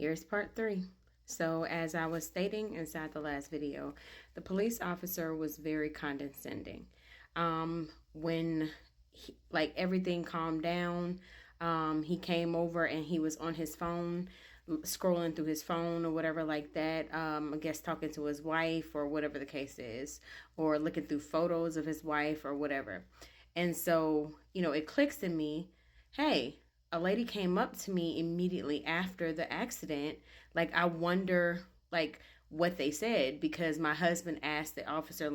Here's part 3. So, as I was stating inside the last video, the police officer was very condescending. When everything calmed down, he came over and he was on his phone, scrolling through his phone or whatever like that. I guess talking to his wife or whatever the case is, or looking through photos of his wife or whatever. And so, it clicks in me, hey, a lady came up to me immediately after the accident. Like, I wonder, what they said, because my husband asked the officer,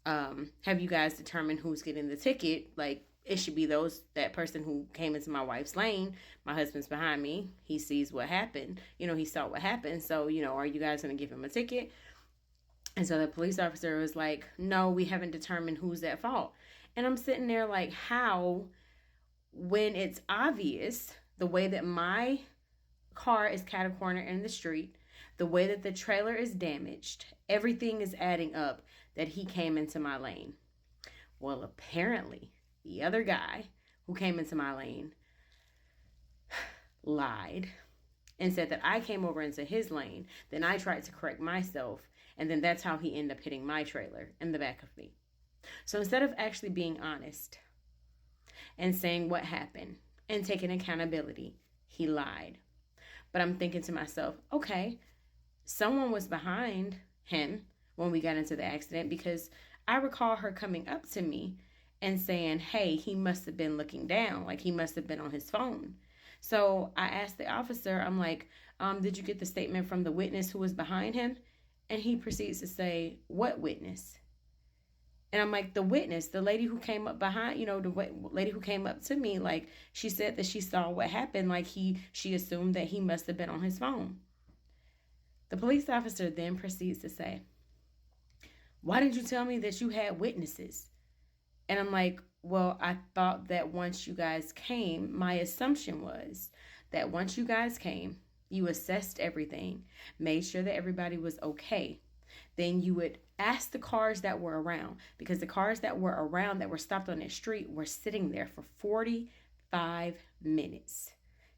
have you guys determined who's getting the ticket? Like, it should be that person who came into my wife's lane. My husband's behind me. He sees what happened. He saw what happened. So, are you guys going to give him a ticket? And so the police officer was like, no, we haven't determined who's at fault. And I'm sitting there like, how? When it's obvious the way that my car is catacornered in the street, the way that the trailer is damaged, everything is adding up that he came into my lane. Well, apparently, the other guy who came into my lane lied and said that I came over into his lane. Then I tried to correct myself, and then that's how he ended up hitting my trailer in the back of me. So instead of actually being honest and saying what happened and taking accountability, he lied. But I'm thinking to myself, okay, someone was behind him when we got into the accident, because I recall her coming up to me and saying, hey, he must have been looking down, like he must have been on his phone. So I asked the officer, I'm like, did you get the statement from the witness who was behind him? And he proceeds to say, what witness? And I'm like, the witness, the lady who came up behind, the lady who came up to me, like, she said that she saw what happened. Like, she assumed that he must have been on his phone. The police officer then proceeds to say, why didn't you tell me that you had witnesses? And I'm like, well, I thought that once you guys came, my assumption was that once you guys came, you assessed everything, made sure that everybody was okay. Then you would ask the cars that were around, because the cars that were around that were stopped on that street were sitting there for 45 minutes,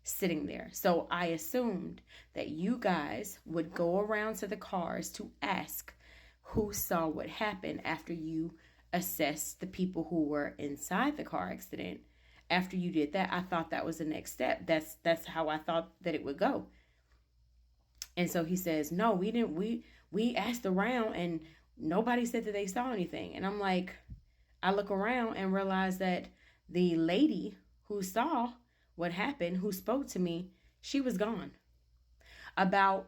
sitting there. So I assumed that you guys would go around to the cars to ask who saw what happened after you assessed the people who were inside the car accident. After you did that, I thought that was the next step. That's how I thought that it would go. And so he says, no, we didn't. We asked around and nobody said that they saw anything. And I'm like, I look around and realize that the lady who saw what happened, who spoke to me, she was gone. About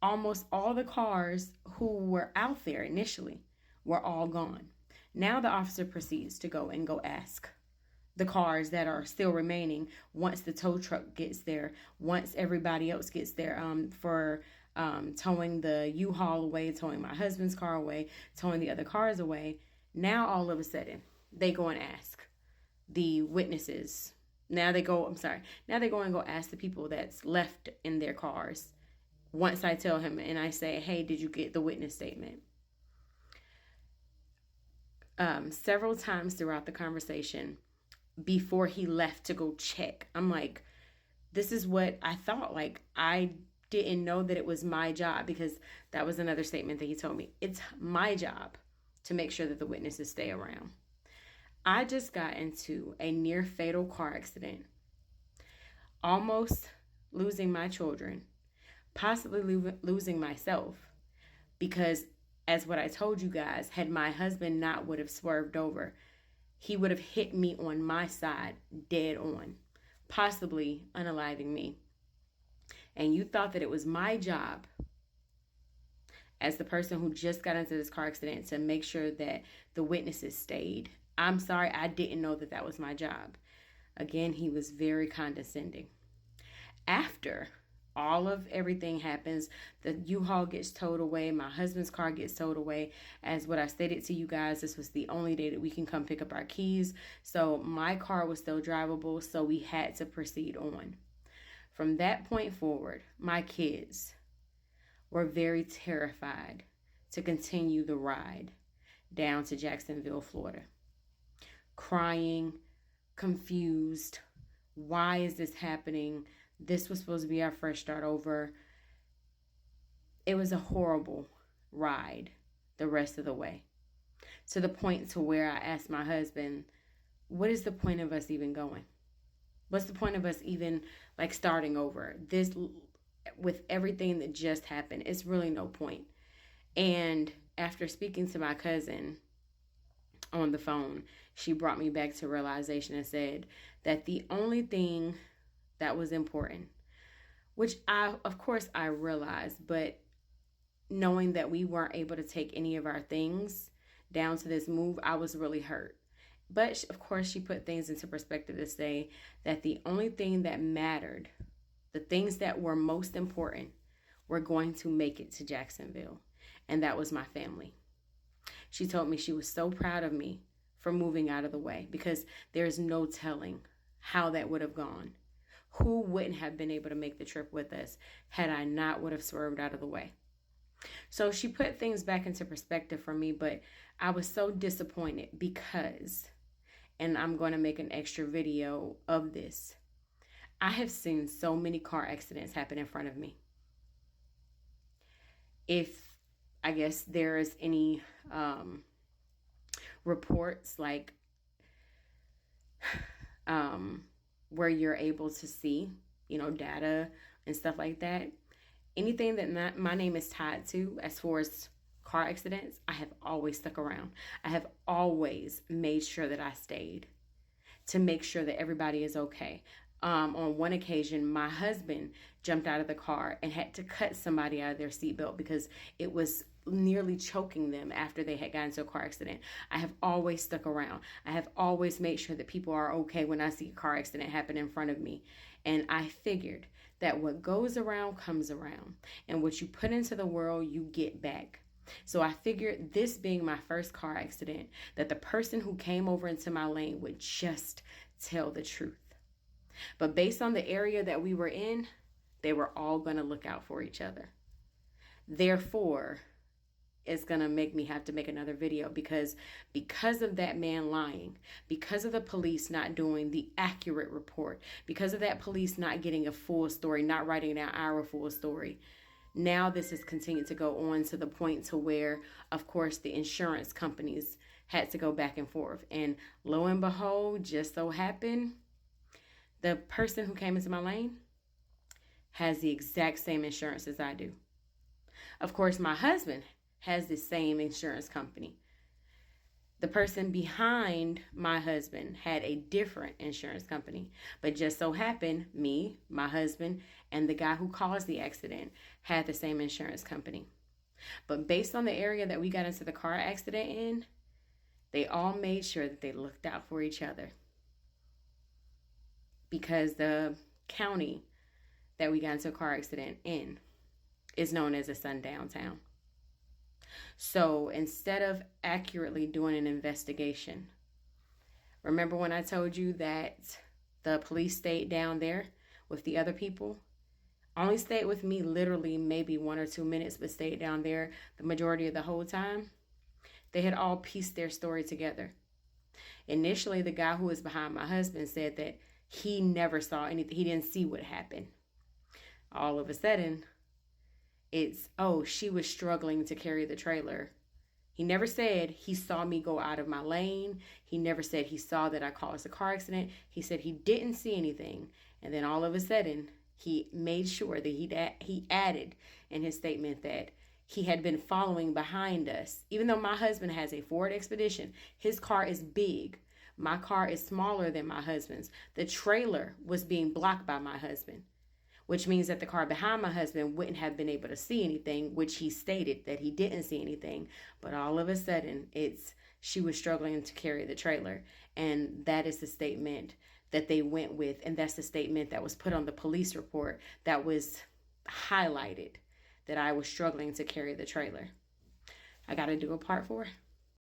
almost all the cars who were out there initially were all gone. Now the officer proceeds to go ask the cars that are still remaining, once the tow truck gets there, once everybody else gets there, for towing the U-Haul away, towing my husband's car away, towing the other cars away. Now all of a sudden they go and ask the witnesses. Now they go and go ask the people that's left in their cars. Once I tell him and I say, hey, did you get the witness statement? Several times throughout the conversation, before he left to go check, I'm like, this is what I thought. Like, I didn't know that it was my job, because that was another statement that he told me. It's my job to make sure that the witnesses stay around. I just got into a near fatal car accident, almost losing my children, possibly losing myself, because as what I told you guys, had my husband not would have swerved over, he would have hit me on my side dead on, possibly unaliving me. And you thought that it was my job as the person who just got into this car accident to make sure that the witnesses stayed. I'm sorry, I didn't know that that was my job. Again, he was very condescending. After all of everything happens, the U-Haul gets towed away, my husband's car gets towed away. As what I stated to you guys, this was the only day that we can come pick up our keys. So my car was still drivable, so we had to proceed on. From that point forward, my kids were very terrified to continue the ride down to Jacksonville, Florida. Crying, confused. Why is this happening? This was supposed to be our fresh start over. It was a horrible ride the rest of the way, to the point to where I asked my husband, what is the point of us even going? What's the point of us even like starting over? This, with everything that just happened, it's really no point. And after speaking to my cousin on the phone, she brought me back to realization and said that the only thing that was important, which of course I realized, but knowing that we weren't able to take any of our things down to this move, I was really hurt. But of course, she put things into perspective to say that the only thing that mattered, the things that were most important, were going to make it to Jacksonville. And that was my family. She told me she was so proud of me for moving out of the way, because there's no telling how that would have gone. Who wouldn't have been able to make the trip with us had I not would have swerved out of the way? So she put things back into perspective for me, but I was so disappointed because, and I'm going to make an extra video of this, I have seen so many car accidents happen in front of me. If, I guess, there is any reports like where you're able to see, data and stuff like that, anything that my name is tied to as far as car accidents, I have always stuck around. I have always made sure that I stayed to make sure that everybody is okay. On one occasion, my husband jumped out of the car and had to cut somebody out of their seatbelt because it was nearly choking them after they had gotten into a car accident. I have always stuck around. I have always made sure that people are okay when I see a car accident happen in front of me. And I figured that what goes around comes around, and what you put into the world, you get back. So I figured, this being my first car accident, that the person who came over into my lane would just tell the truth. But based on the area that we were in, they were all going to look out for each other. Therefore, it's going to make me have to make another video because of that man lying, because of the police not doing the accurate report, because of that police not getting a full story, not writing down our full story. Now this has continued to go on to the point to where, of course, the insurance companies had to go back and forth. And lo and behold, just so happened, the person who came into my lane has the exact same insurance as I do. Of course, my husband has the same insurance company. The person behind my husband had a different insurance company, but just so happened me, my husband, and the guy who caused the accident had the same insurance company. But based on the area that we got into the car accident in, they all made sure that they looked out for each other, because the county that we got into a car accident in is known as a sundown town. So instead of accurately doing an investigation, remember when I told you that the police stayed down there with the other people? Only stayed with me literally maybe 1 or 2 minutes, but stayed down there the majority of the whole time. They had all pieced their story together. Initially, the guy who was behind my husband said that he never saw anything. He didn't see what happened. All of a sudden, it's, oh, she was struggling to carry the trailer. He never said he saw me go out of my lane. He never said he saw that I caused a car accident. He said he didn't see anything. And then all of a sudden, he made sure that he added in his statement that he had been following behind us. Even though my husband has a Ford Expedition, his car is big. My car is smaller than my husband's. The trailer was being blocked by my husband, which means that the car behind my husband wouldn't have been able to see anything, which he stated that he didn't see anything. But all of a sudden, she was struggling to carry the trailer. And that is the statement that they went with. And that's the statement that was put on the police report that was highlighted, that I was struggling to carry the trailer. I got to do a part 4.